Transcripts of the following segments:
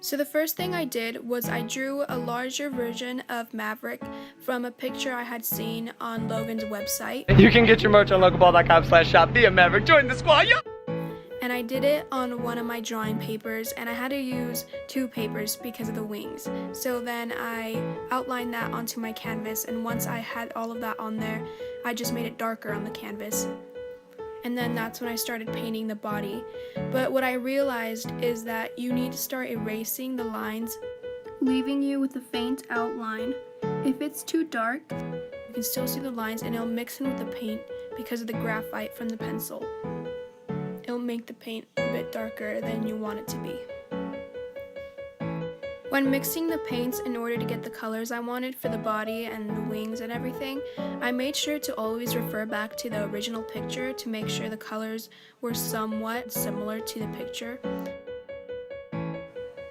So the first thing I did was I drew a larger version of Maverick from a picture I had seen on Logan's website. And you can get your merch on loganball.com/shop. Be a Maverick. Join the squad, yo! And I did it on one of my drawing papers, and I had to use two papers because of the wings. So then I outlined that onto my canvas, and once I had all of that on there, I just made it darker on the canvas. And then that's when I started painting the body. But what I realized is that you need to start erasing the lines, leaving you with a faint outline. If it's too dark, you can still see the lines and it'll mix in with the paint because of the graphite from the pencil. It'll make the paint a bit darker than you want it to be. When mixing the paints in order to get the colors I wanted for the body and the wings and everything, I made sure to always refer back to the original picture to make sure the colors were somewhat similar to the picture.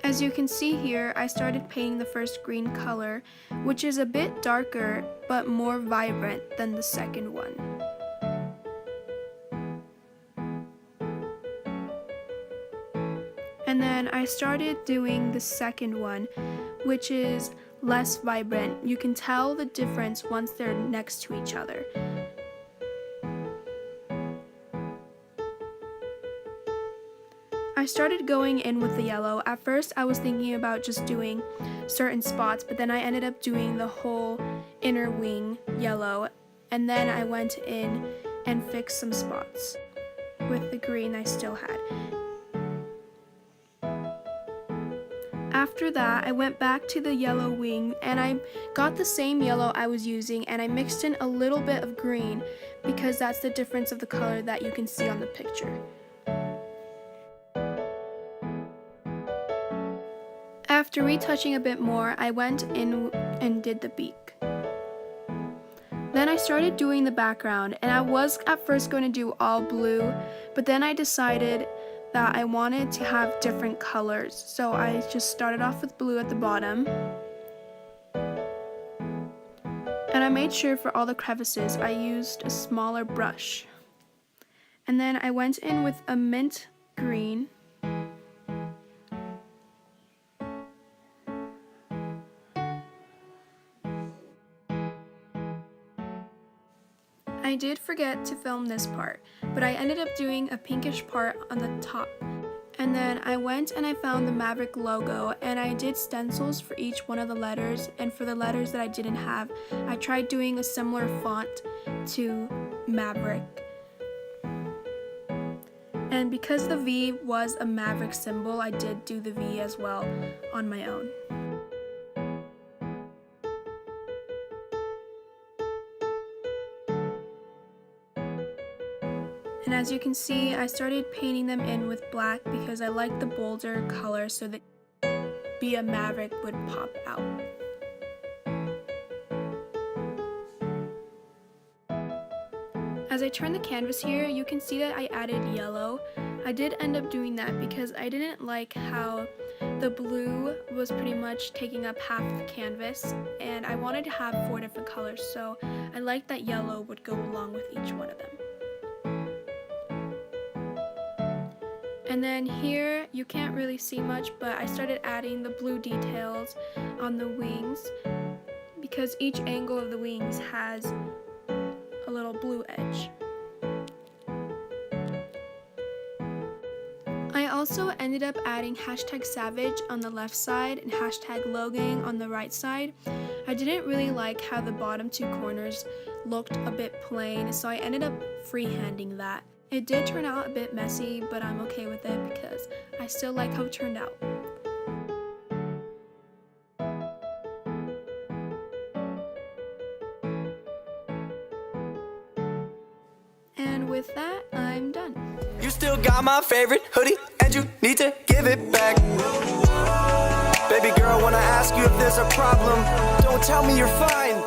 As you can see here, I started painting the first green color, which is a bit darker but more vibrant than the second one. And then I started doing the second one, which is less vibrant. You can tell the difference once they're next to each other. I started going in with the yellow. At first I was thinking about just doing certain spots, but then I ended up doing the whole inner wing yellow, and then I went in and fixed some spots with the green I still had. After that, I went back to the yellow wing and I got the same yellow I was using and I mixed in a little bit of green because that's the difference of the color that you can see on the picture. After retouching a bit more, I went in and did the beak. Then I started doing the background, and I was at first going to do all blue, but then I decided that I wanted to have different colors, so I just started off with blue at the bottom. And I made sure for all the crevices I used a smaller brush. And then I went in with a mint green. I did forget to film this part, but I ended up doing a pinkish part on the top. And then I went and I found the Maverick logo, and I did stencils for each one of the letters, and for the letters that I didn't have, I tried doing a similar font to Maverick. And because the V was a Maverick symbol, I did do the V as well on my own. And as you can see, I started painting them in with black because I liked the bolder color so that Be a Maverick would pop out. As I turn the canvas here, you can see that I added yellow. I did end up doing that because I didn't like how the blue was pretty much taking up half the canvas, and I wanted to have 4 different colors, so I liked that yellow would go along with each one of them. And then here, you can't really see much, but I started adding the blue details on the wings because each angle of the wings has a little blue edge. I also ended up adding #savage on the left side and #Logang on the right side. I didn't really like how the bottom 2 corners looked a bit plain, so I ended up freehanding that. It did turn out a bit messy, but I'm okay with it because I still like how it turned out. And with that, I'm done. You still got my favorite hoodie, and you need to give it back. Baby girl, when I ask you if there's a problem, don't tell me you're fine.